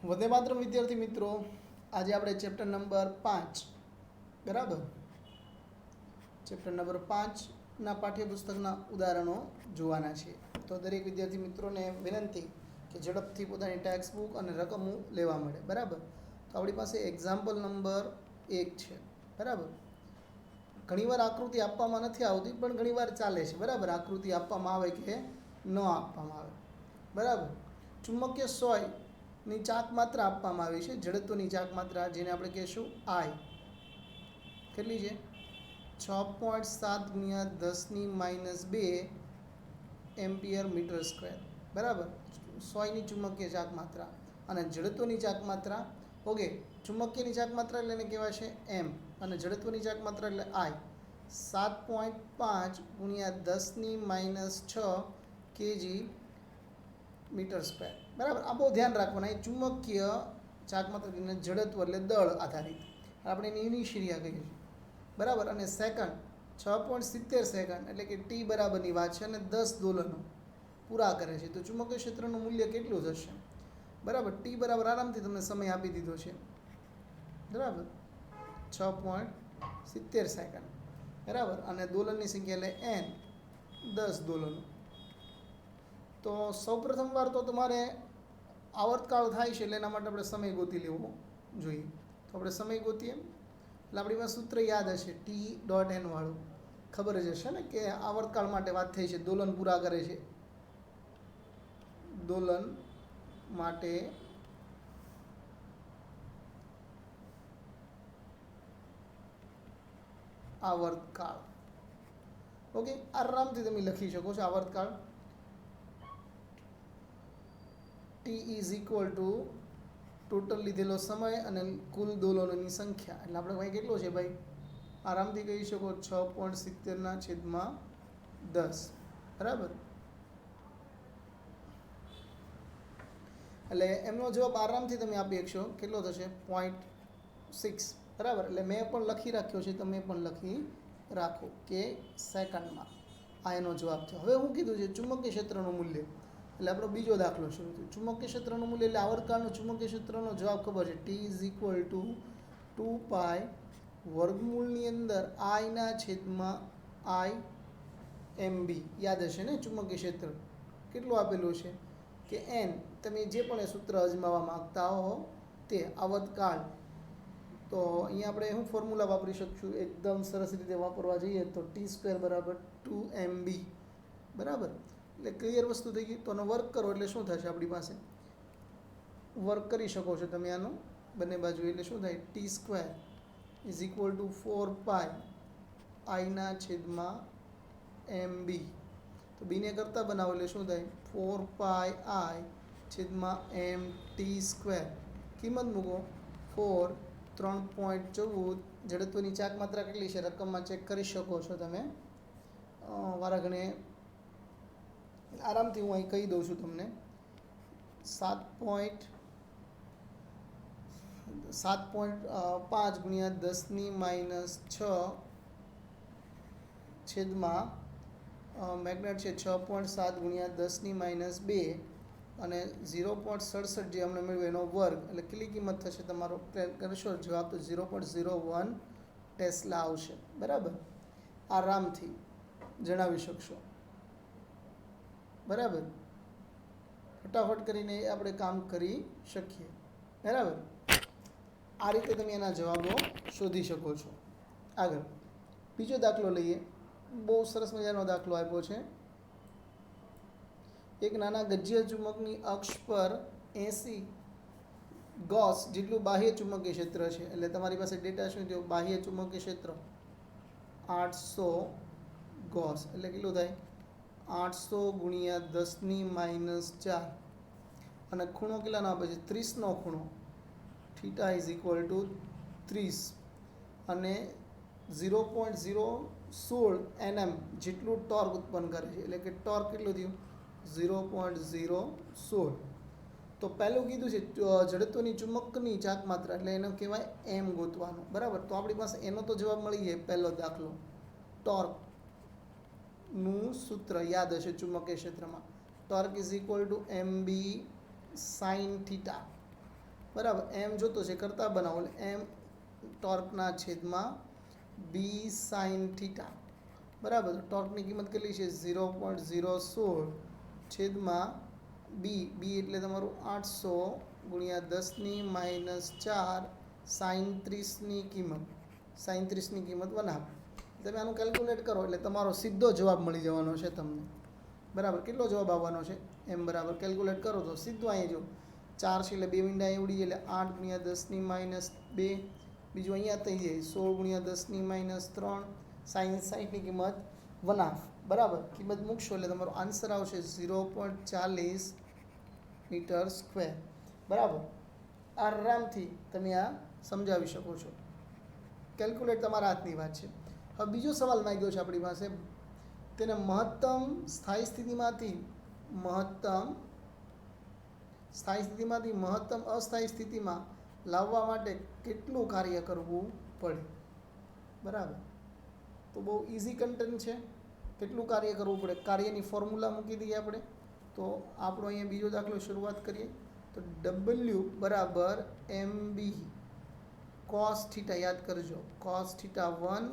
વંદે માતરમ વિદ્યાર્થી મિત્રો, આજે આપણે ચેપ્ટર નંબર 5 બરાબર ચેપ્ટર નંબર 5ના પાઠ્યપુસ્તકના ઉદાહરણો જોવાના છે. તો દરેક વિદ્યાર્થી મિત્રોને વિનંતી કે ઝડપથી પોતાની ટેક્સ્ટ બુક અને રકમો લેવા મળે. બરાબર, તો આપણી પાસે એક્ઝામ્પલ નંબર 1 છે. બરાબર, ઘણીવાર આકૃતિ આપવામાં નથી આવતી, પણ ઘણીવાર ચાલે છે. બરાબર, આકૃતિ આપવામાં આવે કે ન આપવામાં આવે. બરાબર, ચુંબકીય સોયની ચાક માત્રા આપવામાં આવી છે. જડત્વની ચાક માત્રા, જેને આપણે કહીશું આઈ, કેટલી છે? 6.7 × 10⁻² એમ્પિયર મીટર સ્ક્વેર. બરાબર, સોયની ચુંબકીય ચાક માત્રા અને જડત્વની ચાક માત્રા. ઓકે, ચુંબકીયની ચાક માત્રા એટલે એને કહેવાય છે એમ, અને જડત્વની ચાક માત્રા એટલે આઈ. 7.5 × 10⁻6 kg મીટર સ્ક્વેર. બરાબર, આ બહુ ધ્યાન રાખવાના. એ ચુંબકીય ચાક માત્રા જડત્વ એટલે દળ આધારિત, આપણે એને ઇનિશિયા કહીએ છીએ. બરાબર, અને સેકન્ડ 6.70 સેકન્ડ એટલે કે ટી બરાબરની વાત છે, અને 10 દોલનો પૂરા કરે છે. તો ચુંબકીય ક્ષેત્રનું મૂલ્ય કેટલું થશે? બરાબર, ટી બરાબર આરામથી તમને સમય આપી દીધો છે. બરાબર, 6.70 સેકન્ડ. બરાબર, અને દોલનની સંખ્યા એટલે એન, 10 દોલનો. તો સૌપ્રથમ વાર તો તમારે આવર્તકાળ થાય છે, એટલે એના માટે આપણે સમય ગોતી લેવો જોઈએ. તો આપણે સમય ગોતીએ એટલે આપણી પાસે સૂત્ર યાદ હશે, T.N વાળું. ખબર જ હશે ને કે આવર્તકાળ માટે વાત થઈ છે, દોલન પૂરા કરે છે. દોલન માટે આવર્તકાળ. ઓકે, આરામથી તમે લખી શકો છો આવર્તકાળ. T is equal to total લીધેલો સમય અને કુલ દોલનોની સંખ્યા. એટલે આપણે ભાઈ કેટલો છે ભાઈ? આરામથી કહી શકો 6.70/10. બરાબર, એટલે એમનો જવાબ આરામથી તમે આપી શકશો. કેટલો થશે? 0.6. બરાબર, એટલે મેં પણ લખી રાખ્યો છે, તમે પણ લખી રાખો કે સેકન્ડમાં. આ એનો જવાબ છે. હવે હું કીધું છે ચુંબકીય ક્ષેત્રનું મૂલ્ય, એટલે આપણો બીજો દાખલો શરૂ થયો. ચુંબકીય ક્ષેત્રનું મૂલ્ય એટલે આવર્તકાળનું ચુંબકીય ક્ષેત્રનો જવાબ ખબર છે. T ઇઝ ઇક્વલ ટુ 2π વર્ગમૂળની અંદર I/MB. યાદ હશે ને ચુંબકીય ક્ષેત્ર કેટલું આપેલું છે કે n. તમે જે પણ એ સૂત્ર અજમાવવા માગતા હો તે આવર્તકાળ. તો અહીંયા આપણે શું ફોર્મ્યુલા વાપરી શકશું? એકદમ સરસ રીતે વાપરવા જઈએ તો T² બરાબર 2MB. બરાબર, એટલે ક્લિયર વસ્તુ થઈ ગઈ. તો આનો વર્ક કરો એટલે શું થશે? આપણી પાસે વર્ક કરી શકો છો તમે આનો બંને બાજુ. એટલે શું થાય? T² is equal to 4π I/MB. તો બીને કરતાં બનાવો એટલે શું થાય? 4πI/MT². કિંમત મૂકો 4, 3.14. જડત્વની ચાક માત્રા કેટલી છે? રકમમાં ચેક કરી શકો છો તમે. વારાઘણે આરામથી હું અહીં કહી દઉં છું તમને. 7.5 × 10⁻6 મેગ્નેટ છે 6.7 × 10⁻2 અને 0.67 જે અમને મળ્યું એનો વર્ગ. એટલે કેટલી કિંમત થશે? તમારો કરશો જવાબ તો 0.01 ટેસ્લા આવશે. બરાબર, આરામથી જણાવી શકશો. બરાબર, ફટાફટ કરીને આપણે કામ કરી શકીએ. બરાબર, આ રીતે તમે એના જવાબો શોધી શકો છો. આગળ બીજો દાખલો લઈએ. બહુ સરસ મજાનો દાખલો આપ્યો છે. એક નાના ગજ્ય ચુંબકની અક્ષ પર 80 ગોસ જેટલું બાહ્ય ચુંબકીય ક્ષેત્ર છે. એટલે તમારી પાસે ડેટા શું થયો? બાહ્ય ચુંબકીય ક્ષેત્ર 800 ગોસ. એટલે કેટલું થાય? 800 × 10⁻4. અને ખૂણો કેટલાનો આપે છે? 30નો ખૂણો. થીટા ઇઝ ઇક્વલ ટુ 30 અને 0.016 Nm જેટલું ટોર્ક ઉત્પન્ન કરે છે. એટલે કે ટોર્ક કેટલું થયું? 0.016. તો પહેલું કીધું છે જડત્વની ચુંબકની ચાક માત્રા, એટલે એનો કહેવાય એમ ગોતવાનું. બરાબર, તો આપણી પાસે એનો તો જવાબ મળી જાય. પહેલો દાખલો, ટોર્કનું સૂત્ર યાદ હશે ચુંબકીય ક્ષેત્રમાં. Torque is equal to MB sin θ. બરાબર. એમ જોતો છે કરતા બનાવો એટલે એમ ટોર્કના છેદમાં બી સાઇન થીટા. બરાબર. તો ટોર્કની કિંમત કેટલી છે? 0.016 છેદમાં બી એટલે તમારું 800 ગુણ્યા 10⁻⁴ સાઇન 30ની કિંમત. સાઇન 30ની કિંમત 1/2. તમે આનું કેલ્ક્યુલેટ કરો એટલે તમારો સીધો જવાબ મળી જવાનો છે તમને. બરાબર. કેટલો જવાબ આવવાનો છે? એમ બરાબર કેલ્ક્યુલેટ કરો તો સીધું અહીં જો 4 છે એટલે 2 મીંડા અહીં ઉડી જાય એટલે 8 ગુણ્યા 10⁻². બીજું અહીંયા થઈ જાય 16 ગુણ્યા 10⁻3 સાઇન 60ની કિંમત 1/2. બરાબર. કિંમત મૂકશો એટલે તમારો આન્સર આવશે 0.40 મીટર સ્ક્વેર. બરાબર. આરામથી તમે આ સમજાવી શકો છો. કેલ્ક્યુલેટ તમારા હાથની વાત છે. હવે બીજો સવાલ માંગ્યો છે આપણી પાસે, તેને મહત્તમ સ્થાયી સ્થિતિમાંથી મહત્તમ અસ્થાયી સ્થિતિમાં લાવવા માટે કેટલું કાર્ય કરવું પડે? બરાબર. તો બહુ ઇઝી કન્ટેન્ટ છે. કેટલું કાર્ય કરવું પડે? કાર્યની ફોર્મ્યુલા મૂકી દઈએ આપણે. તો આપણો અહીંયા બીજો દાખલો શરૂઆત કરીએ. તો W બરાબર MB cos થીટા. યાદ કરજો, cos થીટા 1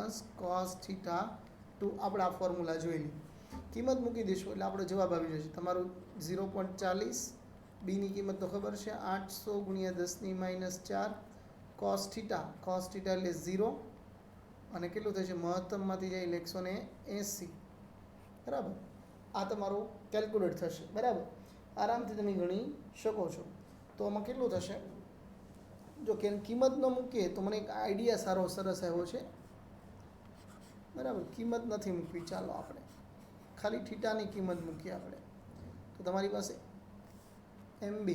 - cos થીટા 2. આપણે આ ફોર્મ્યુલા જોયેલી. કિંમત મૂકી દઈશું એટલે આપણો જવાબ આવી જશે તમારું 0.40. બીની કિંમત તો ખબર છે 800 ગુણ્યા 10⁻⁴ cos થીટા એટલે 0 અને કેટલું થશે? મહત્તમમાંથી જાય એટલે 180. બરાબર. આ તમારું કેલ્ક્યુલેટ થશે. બરાબર. આરામથી તમે ગણી શકો છો. તો આમાં કેટલું થશે? જો કે કિંમત ન મૂકીએ તો મને એક આઈડિયા સરસ આવ્યો છે. બરાબર. કિંમત નથી મૂકવી, ચાલો આપણે ખાલી થીટાની કિંમત મૂકીએ આપણે. તો તમારી પાસે MB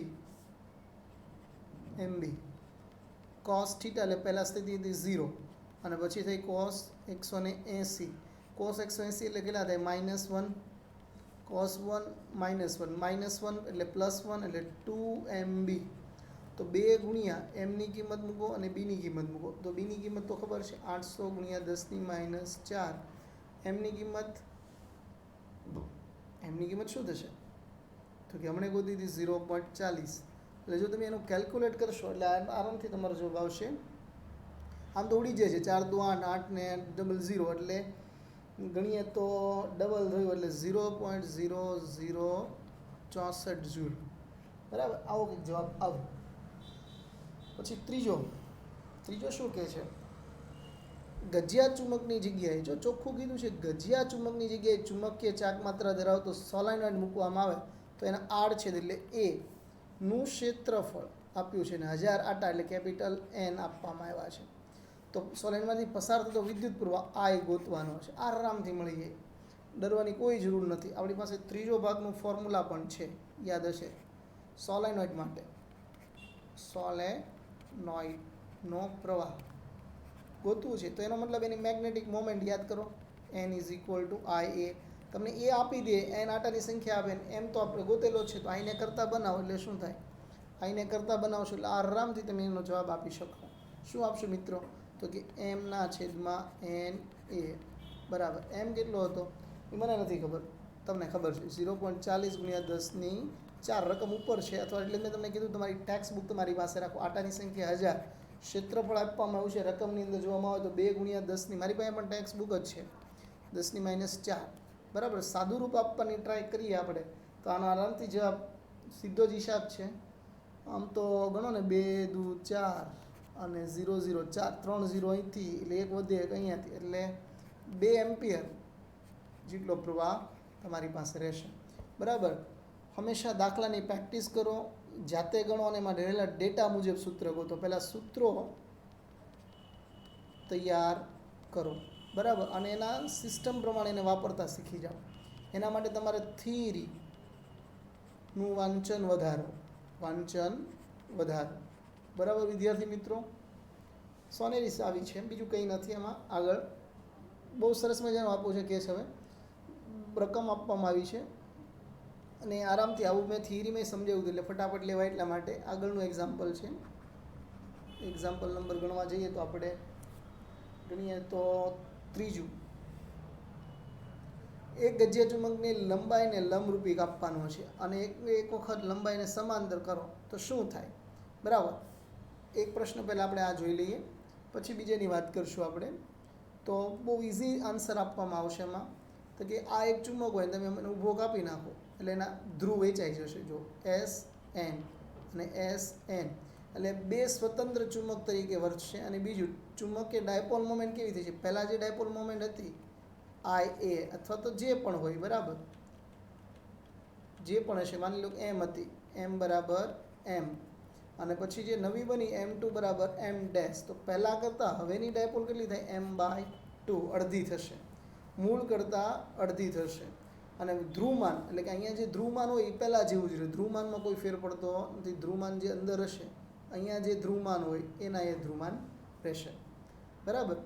cos થીટા એટલે પહેલાં સ્થિતિ હતી 0 અને પછી થઈ cos 180. cos 180 એટલે કેટલા થાય? -1. cos 1 -1 એટલે +1 એટલે 2MB. તો 2 ગુણ્યા એમની કિંમત મૂકો અને બીની કિંમત મૂકો. તો બીની કિંમત તો ખબર છે 800 ગુણ્યા 10⁻⁴. એમની કિંમત શું થશે? તો કે હમણાં ગોતી હતી 0.40. એટલે જો તમે એનું કેલ્ક્યુલેટ કરશો એટલે આરામથી તમારો જવાબ આવશે. આમ તો ઉડી જાય છે 4 × 2 = 8 ને ડબલ 0 એટલે ગણીએ તો ડબલ થયું એટલે 0.0064 જૂલ. બરાબર. આવો કંઈક જવાબ આવે. પછી ત્રીજો શું કહે છે? ગજિયા ચુંબકની જગ્યાએ, જો ચોખ્ખું કીધું છે, ગજિયા ચુંબકની જગ્યાએ ચુંબકીય ચાક માત્રા ધરાવતો સોલેનોઇડ મૂકવામાં આવે તો એના આડછેદ એટલે એ નું ક્ષેત્રફળ આપ્યું છે ને 1000 આટા એટલે કેપિટલ N આપવામાં આવ્યા છે. તો સોલેનોઇડમાંથી પસાર થતો વિદ્યુત પ્રવાહ I ગોતવાનો છે. આરામથી મળી જાય, ડરવાની કોઈ જરૂર નથી. આપણી પાસે ત્રીજો ભાગનું ફોર્મ્યુલા પણ છે, યાદ હશે. સોલેનોઇડ માટે સોલેનોઇડનો પ્રવાહ ગોતવું છે તો એનો મતલબ એની મેગ્નેટિક મોમેન્ટ યાદ કરો. N = IA. તમને એ આપી દે, N આટાની સંખ્યા આપે, એમ તો આપણે ગોતેલો છે. તો આઈને કરતાં બનાવો એટલે શું થાય? આઈને કરતાં બનાવશો એટલે આરામથી તમે એનો જવાબ આપી શકો. શું આપશો મિત્રો? તો કે M/NA. બરાબર. M કેટલો હતો એ મને નથી ખબર, તમને ખબર છે. 0.40 ગુણ્યા 10⁴ રકમ ઉપર છે અથવા એટલે મેં તમને કીધું તમારી ટેક્સ્ટ બુક તમારી પાસે રાખો. આટાની સંખ્યા 1000, ક્ષેત્રફળ આપવામાં આવ્યું છે રકમની અંદર જોવામાં આવે તો 2 ગુણ્યા 10 મારી પાસે પણ ટેક્સ્ટ બુક જ છે 10⁻⁴. બરાબર. સાદું રૂપ આપવાની ટ્રાય કરીએ આપણે તો આનો આરામથી જવાબ સીધો જ હિસાબ છે. આમ તો ગણો ને 2 × 2 = 4 અને 0 0 4 3 0 અહીંથી એટલે એક વધે એક અહીંયાથી એટલે 2 એમ્પિયર જેટલો પ્રવાહ તમારી પાસે રહેશે. બરાબર. હંમેશા દાખલાની પ્રેક્ટિસ કરો, જાતે ગણો અને એમાં રહેલા ડેટા મુજબ સૂત્ર ગોતો. પહેલાં સૂત્રો તૈયાર કરો. બરાબર. અને એના સિસ્ટમ પ્રમાણે એને વાપરતા શીખી જાઓ. એના માટે તમારે થિયરીનું વાંચન વધારો. બરાબર વિદ્યાર્થી મિત્રો. સોનેરી આવી છે, બીજું કંઈ નથી એમાં. આગળ બહુ સરસ મજાનું આપવું છે કેસ. હવે રકમ આપવામાં આવી છે અને આરામથી આવું મેં થિયરીમાં સમજાવ્યું હતું એટલે ફટાફટ લેવાય એટલા માટે. આગળનું એક્ઝામ્પલ છે. એક્ઝામ્પલ નંબર ગણવા જઈએ તો આપણે ગણીએ તો ત્રીજું. એક ગજિયા ચુંબકની લંબાઈને લંબરૂપી કાપવાનો છે અને એક વખત લંબાઈને સમાંતર કરો તો શું થાય? બરાબર. એક પ્રશ્ન પહેલાં આપણે આ જોઈ લઈએ, પછી બીજાની વાત કરશું આપણે. તો બહુ ઇઝી આન્સર આપવામાં આવશે એમાં. તો કે આ એક ચુંબક હોય, તમે મને ઊભો કાપી નાખો એટલે એના ધ્રુવ વેચાઈ જશે. જો SN અને SN એટલે બે સ્વતંત્ર ચુંબક તરીકે વર્તશે. અને બીજું, ચુંબકીય ડાયપોલ મોમેન્ટ કેવી થઈ છે? પહેલાં જે ડાયપોલ મોમેન્ટ હતી IA અથવા તો જે પણ હોય, બરાબર, જે પણ હશે, માની લો M હતી, M બરાબર M, અને પછી જે નવી બની M2 બરાબર M ડેશ, તો પહેલાં કરતાં હવેની ડાયપોલ કેટલી થાય? M/2, અડધી થશે. મૂળ કરતાં અડધી થશે. અને ધ્રુવમાન એટલે કે અહીંયા જે ધ્રુવમાન હોય એ પહેલાં જેવું જ રહે. ધ્રુવમાનમાં કોઈ ફેર પડતો નથી. ધ્રુવમાન જે અંદર હશે, અહીંયા જે ધ્રુવમાન હોય એના એ ધ્રુવમાન રહેશે. બરાબર,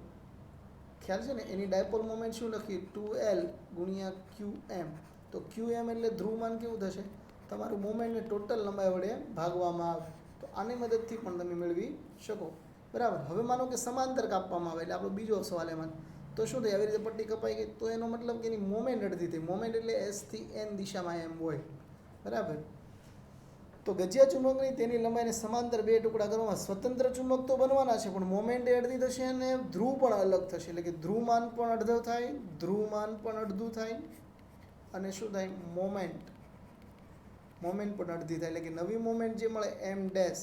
ખ્યાલ છે ને? એની ડાયપોલ મોમેન્ટ શું લખી? 2L ગુણ્યા QM. તો QM એટલે ધ્રુવમાન કેવું થશે? તમારું મોમેન્ટને ટોટલ લંબાઈ વડે ભાગવામાં આવે. તો આની મદદથી પણ તમે મેળવી શકો. બરાબર. હવે માનો કે સમાંતર કાપવામાં આવે, એટલે આપણો બીજો સવાલ એમાં. તો શું થાય? આવી રીતે પટ્ટી કપાઈ ગઈ તો એનો મતલબ કે એની મોમેન્ટ અડધી થઈ. મોમેન્ટ એટલે S થી N દિશામાં એમ હોય. બરાબર. તો ગજિયા ચુંબકની તેની લંબાઈને સમાંતર બે ટુકડા કરવામાં, સ્વતંત્ર ચુંબક તો બનવાના છે, પણ મોમેન્ટ એ અડધી થશે અને ધ્રુવ પણ અલગ થશે. એટલે કે ધ્રુવમાન પણ અડધો થાય, ધ્રુવમાન પણ અડધું થાય, અને શું થાય? મોમેન્ટ પણ અડધી થાય. એટલે કે નવી મોમેન્ટ જે મળે M ડેશ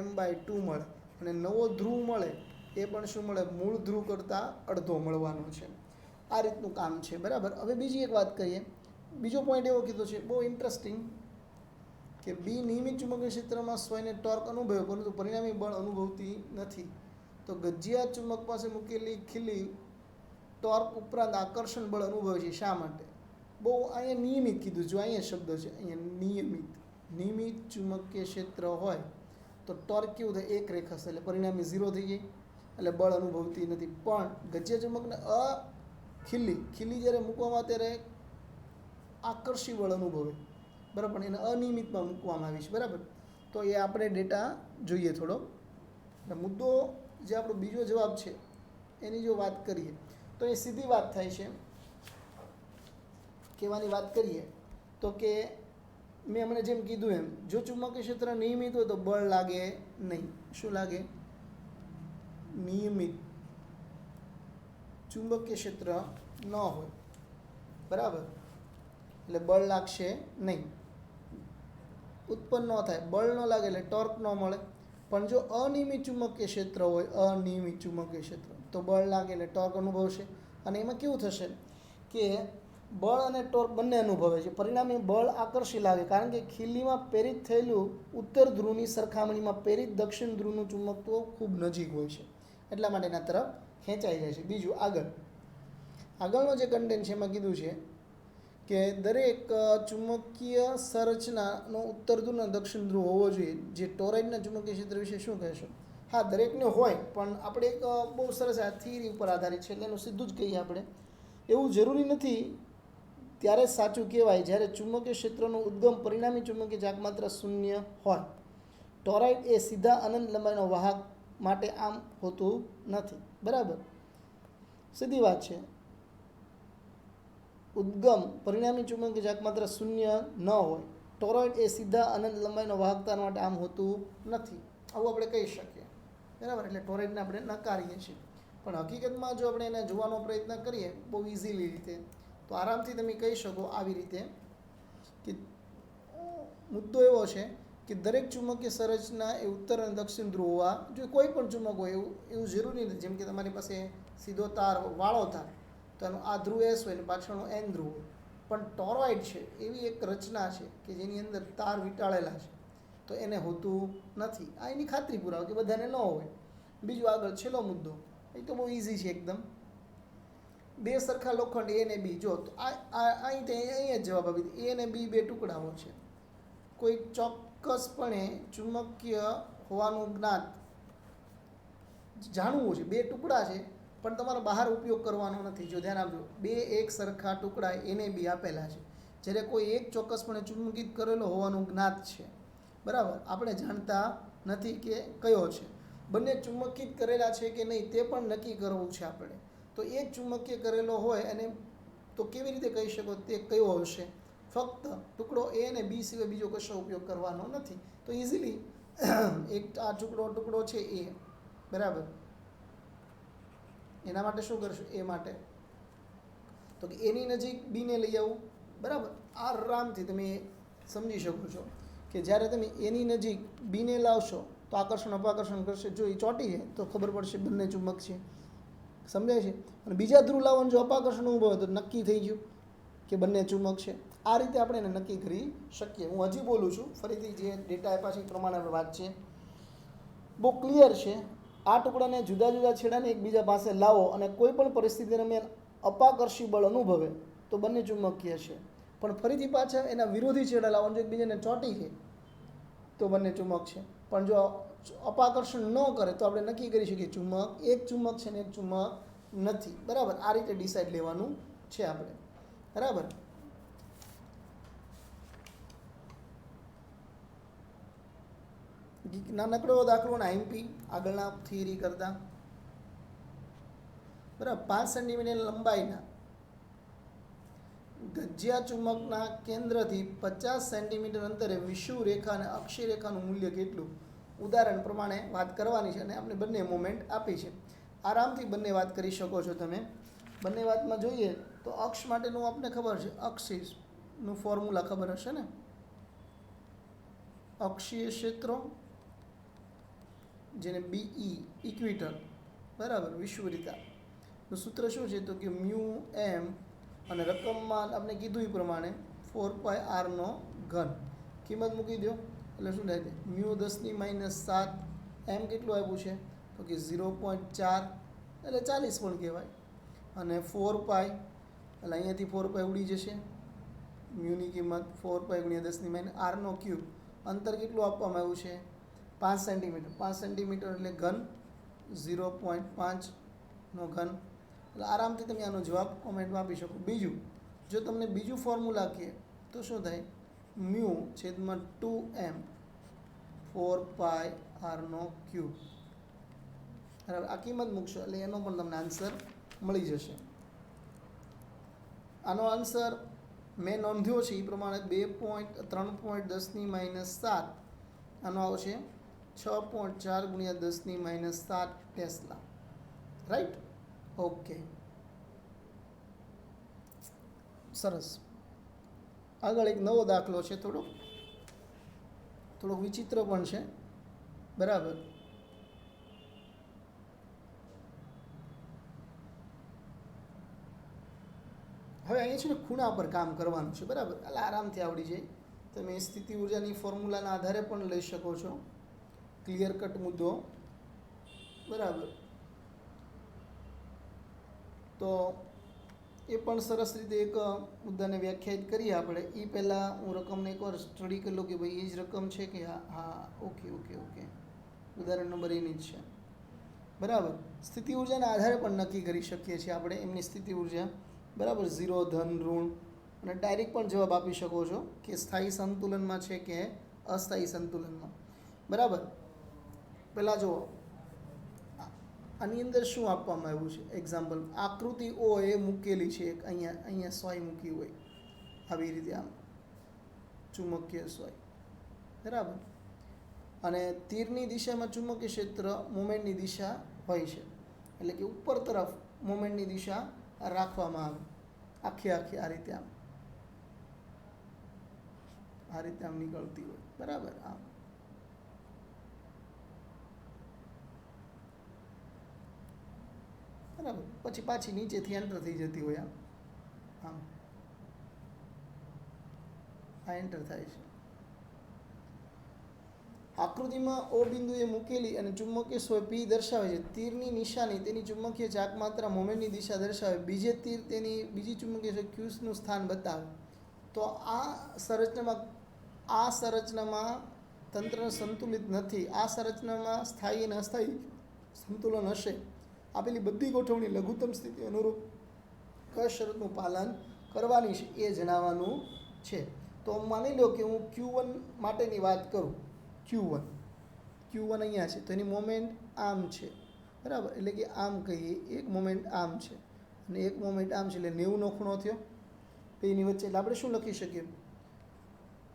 M/2 મળે, અને નવો ધ્રુવ મળે એ પણ શું મળે? મૂળ ધ્રુવ કરતાં અડધો મળવાનો છે. આ રીતનું કામ છે. બરાબર. હવે બીજી એક વાત કરીએ. બીજો પોઈન્ટ એવો કીધો છે, બહુ ઇન્ટરેસ્ટિંગ, કે બી નિયમિત ચુંબકીય ક્ષેત્રમાં સ્વયંને ટોર્ક અનુભવે પરંતુ પરિણામી બળ અનુભવતી નથી. તો ગજિયા ચુંબક પાસે મૂકેલી ખીલી ટોર્ક ઉપરાંત આકર્ષણ બળ અનુભવે છે. શા માટે? બહુ અહીંયા નિયમિત કીધું. જો અહીંયા શબ્દ છે, અહીંયા નિયમિત ચુંબકીય ક્ષેત્ર હોય તો ટોર્ક કેવું થાય? એક રેખાશે, એટલે પરિણામી 0 થઈ જાય, એટલે બળ અનુભવતી નથી. પણ ગજિયા ચુંબકને ખીલી જ્યારે મૂકવામાં ત્યારે આકર્ષી બળ અનુભવે. બરાબર. એને અનિયમિતમાં મૂકવામાં આવી છે. બરાબર. તો એ આપણે ડેટા જોઈએ થોડો. મુદ્દો જે આપણો બીજો જવાબ છે એની જો વાત કરીએ તો એ સીધી વાત થાય છે. કહેવાની વાત કરીએ તો કે મેં હમણાં જેમ કીધું એમ, જો ચુંબકીય ક્ષેત્ર નિયમિત હોય તો બળ લાગે નહીં. શું લાગે? નિયમિત ચુંબકીય ક્ષેત્ર ન હોય, બરાબર, એટલે બળ લાગશે નહીં, ઉત્પન્ન ન થાય. બળ ન લાગે એટલે ટોર્ક ન મળે. પણ જો અનિયમિત ચુંબકીય ક્ષેત્ર હોય, અનિયમિત ચુંબકીય ક્ષેત્ર, તો બળ લાગે એટલે ટોર્ક અનુભવશે. અને એમાં કેવું થશે કે બળ અને ટોર્ક બંને અનુભવે છે. પરિણામે બળ આકર્ષી લાગે, કારણ કે ખીલીમાં પ્રેરિત થયેલું ઉત્તર ધ્રુવની સરખામણીમાં પ્રેરિત દક્ષિણ ધ્રુવનું ચુંબકત્વ ખૂબ નજીક હોય છે, એટલા માટે એના તરફ ખેંચાઈ જાય છે. બીજું, આગળનો જે કન્ટેન્ટ છે એમાં કીધું છે કે દરેક ચુંબકીય સંરચનાનો ઉત્તર ધ્રુવ અને દક્ષિણ ધ્રુવ હોવો જોઈએ. જે ટોરોઇડના ચુંબકીય ક્ષેત્ર વિશે શું કહેશો? હા, દરેકને હોય, પણ આપણે એક બહુ સરસ આ થિયરી ઉપર આધારિત છે, એટલે એનું સીધું જ કહીએ આપણે. એવું જરૂરી નથી, ત્યારે જ સાચું કહેવાય જ્યારે ચુંબકીય ક્ષેત્રનો ઉદ્ગમ પરિણામી ચુંબકીય ચાકમાત્ર 0 હોય. ટોરોઇડ એ સીધા અનંત લંબાઈનો વાહક માટે આમ હોતું નથી. બરાબર, સીધી વાત છે. ઉદ્ગમ પરિણામી ચુંબકીય ચાકમાત્ર 0 ન હોય. ટોરોઇડ એ સીધા અનંત લંબાઈનો વાહકતા માટે આમ હોતું નથી, આવું આપણે કહી શકીએ. બરાબર, એટલે ટોરોઇડને આપણે નકારીએ છીએ. પણ હકીકતમાં જો આપણે એને જોવાનો પ્રયત્ન કરીએ બહુ ઇઝીલી રીતે, તો આરામથી તમે કહી શકો આવી રીતે કે મુદ્દો એવો છે કે દરેક ચુંબકીય સંરચના એ ઉત્તર અને દક્ષિણ ધ્રુવ હોવા જો કોઈ પણ ચુંબક હોય એવું જરૂરી નથી. જેમ કે તમારી પાસે સીધો તાર, વાળો તાર, તો એનો આ ધ્રુવ S હોય ને પાછળનો N ધ્રુવ હોય. પણ ટોરોઇડ છે એવી એક રચના છે કે જેની અંદર તાર વીંટાળેલા છે, તો એને હોતું નથી. આ એની ખાતરી પુરાવે કે બધાને ન હોય. બીજું, આગળ છેલ્લો મુદ્દો, એ તો બહુ ઇઝી છે એકદમ. બે સરખા લોખંડ A અને B, જો તો અહીંયા જ જવાબ આપી દે. A અને B બે ટુકડાઓ છે. કોઈ ચોક્કસપણે ચુંબકીય હોવાનું જ્ઞાત જાણવું છે. બે ટુકડા છે પણ તમારે બહાર ઉપયોગ કરવાનો નથી. જો ધ્યાન આપજો, બે એક સરખા ટુકડા A અને B આપેલા છે, જ્યારે કોઈ એક ચોક્કસપણે ચુંબકિત કરેલો હોવાનું જ્ઞાત છે. બરાબર, આપણે જાણતા નથી કે કયો છે. બંને ચુંબકિત કરેલા છે કે નહીં તે પણ નક્કી કરવું છે આપણે. તો એક ચુંબકીય કરેલો હોય અને તો કેવી રીતે કહી શકો તે કયો હશે? ફક્ત ટુકડો A અને B સિવાય બીજો કશો ઉપયોગ કરવાનો નથી. તો ઇઝીલી એક આ ટુકડો છે એ, બરાબર, એના માટે શું કરશું? એ માટે તો કે એની નજીક બીને લઈ આવું, બરાબર. આરામથી તમે સમજી શકો છો કે જ્યારે તમે એની નજીક બીને લાવશો તો આકર્ષણ અપાકર્ષણ કરશે. જો એ ચોંટી જાય તો ખબર પડશે બંને ચુંબક છે. સમજાય છે? અને બીજા ધ્રુવ લાવવાનું જો અપાકર્ષણ ઊભો હોય તો નક્કી થઈ ગયું કે બંને ચુંબક છે. આ રીતે આપણે એને નક્કી કરી શકીએ. હું હજી બોલું છું, ફરીથી જે ડેટા આપ્યા છે એ પ્રમાણે વાત છે. બહુ ક્લિયર છે. આ ટુકડાને જુદા જુદા છેડાને એકબીજા પાસે લાવો અને કોઈ પણ પરિસ્થિતિ દરમિયાન અપાકર્ષી બળ અનુભવે તો બંને ચુંબકીય છે. પણ ફરીથી પાછા એના વિરોધી છેડા લાવો, જો એકબીજાને ચોંટી છે તો બંને ચુંબક છે. પણ જો અપાકર્ષણ ન કરે તો આપણે નક્કી કરી શકીએ ચુંબક એક ચુંબક છે ને એક ચુંબક નથી. બરાબર, આ રીતે ડિસાઇડ લેવાનું છે આપણે. બરાબર. નાનકડો દાખલો ના એમપી આગળના થિયરી કરતા, બરાબર. 5 સેન્ટીમીટર લંબાઈના ગજિયા ચુંબકના કેન્દ્રથી 50 સેન્ટીમીટર અંતરે વિષુવ રેખા અને અક્ષી રેખાનું મૂલ્ય કેટલું? ઉદાહરણ પ્રમાણે વાત કરવાની છે અને આપણે બંને મોમેન્ટ આપી છે. આરામથી બંને વાત કરી શકો છો તમે. બંને વાતમાં જોઈએ તો અક્ષ માટેનું આપણે ખબર છે, અક્ષીસનું ફોર્મ્યુલા ખબર હશે ને, અક્ષીય ક્ષેત્રો જેને બીઈ ઇક્વિટર, બરાબર, વિષુવવૃત્તાનું સૂત્ર શું છે? તો કે મ્યુ એમ અને રકમમાં આપણે કીધું એ પ્રમાણે 4πr ઘન. કિંમત મૂકી દો એટલે શું થાય? મ્યુ 10⁻⁷ એમ કેટલું આપ્યું છે? તો કે 0.4 એટલે 40 પણ કહેવાય. અને 4π એટલે અહીંયાથી 4π ઉડી જશે. મ્યુની કિંમત 4π × 10⁻⁷ અંતર કેટલું આપવામાં આવ્યું છે? 5 સેન્ટીમીટર. 5 સેન્ટીમીટર એટલે ઘન 0.5 ઘન. એટલે આરામથી તમે આનો જવાબ કોમેન્ટમાં આપી શકો. બીજું, જો તમને બીજું ફોર્મ્યુલા કહે તો શું થાય? મ્યુ છેદમાં 2m 4πr3. બરાબર, આ કિંમત મૂકશો એટલે એનો પણ તમને આન્સર મળી જશે. આનો આન્સર મેં નોંધ્યો છે એ પ્રમાણે 3.10⁻⁷ આનો આવશે 6.4 × 10⁻⁷ ટેસ્લા. રાઈટ? ઓકે, સરસ. આગળ એક નવો દાખલો છે, થોડોક વિચિત્ર પણ છે. બરાબર. હવે અહીંયા છે ને ખૂણા પર કામ કરવાનું છે. બરાબર, એટલે આરામથી આવડી જાય. તમે સ્થિતિ ઉર્જાની ફોર્મ્યુલાના આધારે પણ લઈ શકો છો. ક્લિયર કટ મુદ્દો. બરાબર, તો એ પણ સરસ રીતે એક મુદ્દાને વ્યાખ્યાયિત કરીએ આપણે. એ પહેલાં હું રકમને એકવાર સ્ટડી કરી લઉં કે ભાઈ એ જ રકમ છે કે હા. ઓકે. ઉદાહરણ નંબર એની જ છે. બરાબર. સ્થિતિ ઉર્જાના આધારે પણ નક્કી કરી શકીએ છીએ આપણે એમની સ્થિતિ ઉર્જા. બરાબર, 0, ધન, ઋણ. અને ડાયરેક્ટ પણ જવાબ આપી શકો છો કે સ્થાયી સંતુલનમાં છે કે અસ્થાયી સંતુલનમાં. બરાબર. પહેલાં જુઓ, આની અંદર શું આપવામાં આવ્યું છે? એક્ઝામ્પલ, આકૃતિ ઓ એ મૂકેલી છે એક અહીંયા સોય મૂકી હોય આવી રીતે, આમ ચુંબકીય સોય. બરાબર. અને તીરની દિશામાં ચુંબકીય ક્ષેત્ર મોમેન્ટની દિશા હોય છે, એટલે કે ઉપર તરફ મોમેન્ટની દિશા રાખવામાં આવે આખી આ રીતે આમ નીકળતી હોય. બરાબર. આમ બરાબર. પછી પાછી નીચેથી એન્ટર થઈ જતી હોય આમ આ એન્ટર થાય છે. આકૃતિમાં ઓ બિંદુએ મૂકેલી અને ચુંબકીય સોય પી દર્શાવે છે. તીરની નિશાની તેની ચુંબકીય ચાકમાત્રા મોમેન્ટની દિશા દર્શાવે. બીજે તીર તેની બીજી ચુંબકીય સોય ક્યુસનું સ્થાન બતાવે. તો આ સંરચનામાં તંત્ર સંતુલિત નથી. આ સંરચનામાં સ્થાયી અને અસ્થાયી સંતુલન હશે. આપેલી બધી ગોઠવણી લઘુત્તમ સ્થિતિ અનુરૂપ કઈ શરતનું પાલન કરવાની છે એ જણાવવાનું છે. તો માની લો કે હું Q1 માટેની વાત કરું. Q1 અહીંયા છે તો એની મોમેન્ટ આમ છે. બરાબર, એટલે કે આમ કહીએ, એક મોમેન્ટ આમ છે અને એક મોમેન્ટ આમ છે, એટલે 90નો ખૂણો થયો એની વચ્ચે. એટલે આપણે શું લખી શકીએ?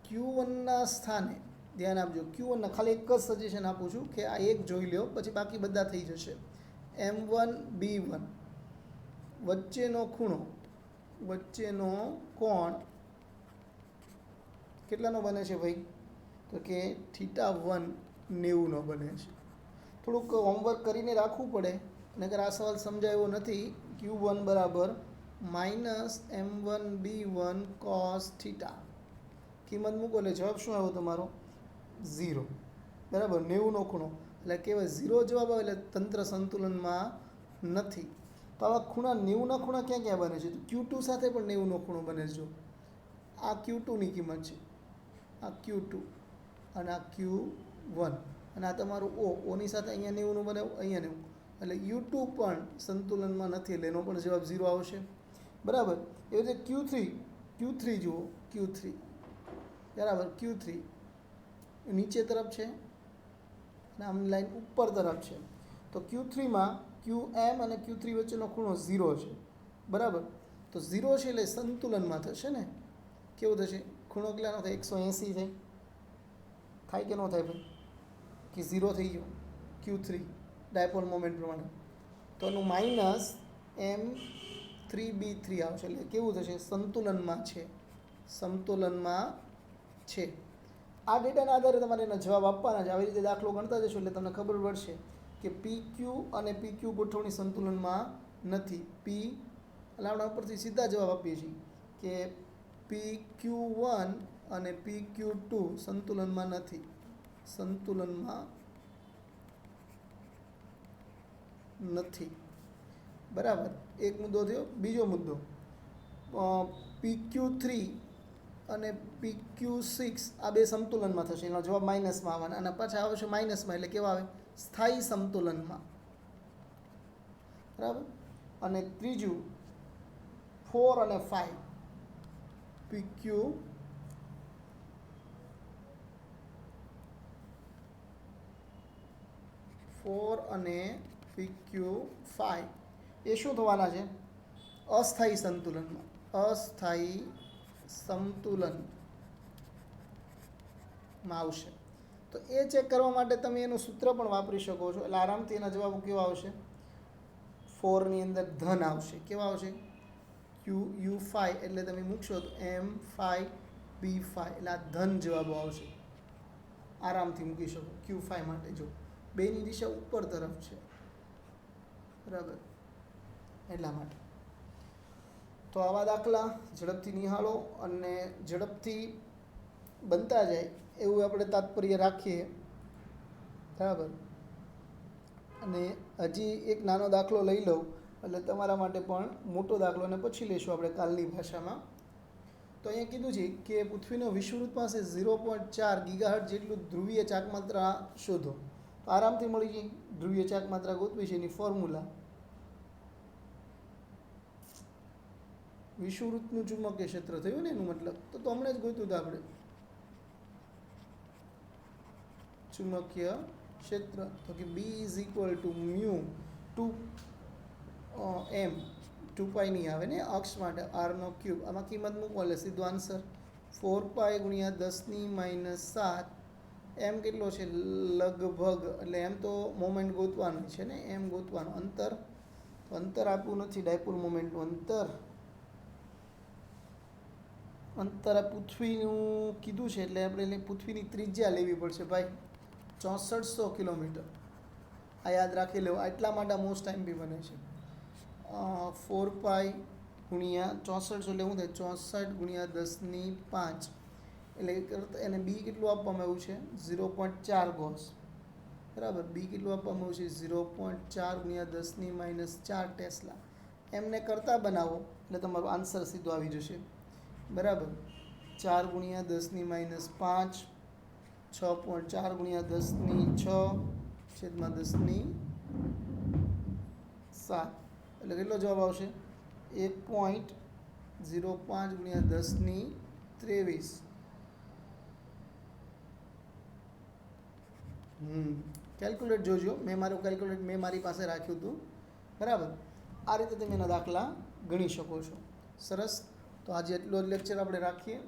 Q1ના સ્થાને ધ્યાન આપજો. Q1 ખાલી એક જ સજેશન આપું છું કે આ એક જોઈ લ્યો, પછી બાકી બધા થઈ જશે. M1 B1 વચ્ચેનો ખૂણો, વચ્ચેનો કોણ કેટલાનો બને છે ભાઈ? તો કે θ1 90નો બને છે. થોડુંક હોમવર્ક કરીને રાખવું પડે, નહીંતર આ સવાલ સમજાયો નથી. Q1 બરાબર -M1B1 cos θ. કિંમત મૂકો એટલે જવાબ શું આવ્યો તમારો? 0. બરાબર, 90નો ખૂણો એટલે કહેવાય 0 જવાબ આવે એટલે તંત્ર સંતુલનમાં નથી. તો આવા ખૂણા 90ના ખૂણા ક્યાં ક્યાં બને છે? તો Q2 સાથે પણ 90નો ખૂણો બને છે. જો આ Q2ની કિંમત છે, આ Q2 અને આ Q1 અને આ તમારું ઓની સાથે અહીંયા 90નું બને, અહીંયા 90, એટલે U2 પણ સંતુલનમાં નથી, એટલે એનો પણ જવાબ 0 આવશે. બરાબર. એવી રીતે Q3 જુઓ, Q3 બરાબર, Q3 નીચે તરફ છે અને આમની લાઈન ઉપર તરફ છે. તો Q3માં QM અને Q3 વચ્ચેનો ખૂણો 0 છે. બરાબર, તો 0 છે એટલે સંતુલનમાં થશે ને. કેવું થશે? ખૂણો કેટલાનો થાય? 180 થાય. થાય કે ન થાય ભાઈ? કે 0 થઈ ગયો Q3 ડાયપોલ મોમેન્ટ પ્રમાણે. તો એનું -M3B3 આવશે, એટલે કેવું થશે? સંતુલનમાં છે, સમતુલનમાં છે. આ ડેટાના આધારે તમારે એના જવાબ આપવાના છે. આવી રીતે દાખલો ગણતા જશો એટલે તમને ખબર પડશે કે PQ અને PQ ગોઠવણી સંતુલનમાં નથી. એટલે આપણે ઉપરથી સીધા જવાબ આપીએ છીએ કે PQ1 અને PQ2 સંતુલનમાં નથી, સંતુલનમાં નથી. બરાબર, એક મુદ્દો થયો. બીજો મુદ્દો, PQ3 અને PQ6 આ બે સંતુલનમાં થશે, એનો જવાબ માઇનસમાં આવવાના, અને પાછા આવશે માઇનસમાં, એટલે કેવા આવે? સ્થાયી સંતુલનમાં. બરાબર. અને ત્રીજું 4 અને 5 PQ4 અને PQ5 એ શું થવાના છે? અસ્થાયી સંતુલનમાં, અસ્થાયી સંતુલનમાં આવશે. તો એ ચેક કરવા માટે તમે એનું સૂત્ર પણ વાપરી શકો છો, એટલે આરામથી એના જવાબો કેવા આવશે? 4ની અંદર ધન આવશે. કેવા આવશે? QU5 એટલે તમે મૂકશો તો M5B5 એટલે આ ધન જવાબો આવશે. આરામથી મૂકી શકો Q5 માટે. જો બેની દિશા ઉપર તરફ છે, બરાબર, એટલા માટે. તો આવા દાખલા ઝડપથી નિહાળો અને ઝડપથી બનતા જાય એવું આપણે તાત્પર્ય રાખીએ. બરાબર. અને હજી એક નાનો દાખલો લઈ લઉં એટલે તમારા માટે પણ મોટો દાખલો, અને પછી લઈશું આપણે કાલની ભાષામાં. તો અહીંયા કીધું છે કે પૃથ્વીનો વિષુવવૃત્ત પાસે 0.4 ગીગાહર્ટ્ઝ જેટલું ધ્રુવીય ચાકમાત્રા શોધો. તો આરામથી મળી જાય. ધ્રુવીય ચાકમાત્રા ગોતવી છે, એની ફોર્મ્યુલા વિષુવવૃત્તનું ચુંબકીય ક્ષેત્ર થયું ને એનું મતલબ. તો હમણાં જ ગોત્યું હતું આપણે ચુંબકીય ક્ષેત્ર. તો કે B = μ2m 2π નહીં આવે ને અક્ષ માટે, r3. આમાં કિંમત મૂકો એટલે સીધો આન્સર 4π × 10⁻⁷. એમ કેટલો છે? લગભગ, એટલે એમ તો મોમેન્ટ ગોતવાનું છે ને, એમ ગોતવાનું. અંતર, તો અંતર આપ્યું નથી, ડાયપોલ મોમેન્ટનું અંતર આ પૃથ્વીનું કીધું છે, એટલે આપણે પૃથ્વીની ત્રિજ્યા લેવી પડશે ભાઈ, 6400 કિલોમીટર. આ યાદ રાખી લેવું. એટલા માટે મોસ્ટ ટાઈમ બી બને છે. 4π × 6400 એટલે શું થાય? 64 × 10⁵ એટલે એને બી કેટલું આપવામાં આવ્યું છે? 0.4 ગોસ. બરાબર. બી કેટલું આપવામાં આવ્યું છે? 0.4 × 10⁻⁴ ટેસ્લા. એમને કરતાં બનાવો એટલે તમારો આન્સર સીધો આવી જશે. બરાબર. 4 × 10⁻⁵, 6.4 × 10⁻⁷. એટલે કેટલો જવાબ આવશે? 1.05 × 10⁻23. કેલ્ક્યુલેટ જોજો. મેં મારી પાસે રાખ્યું હતું. બરાબર. આ રીતે તમે એના દાખલા ગણી શકો છો. સરસ. તો આજે એટલો જ લેક્ચર આપણે રાખીએ.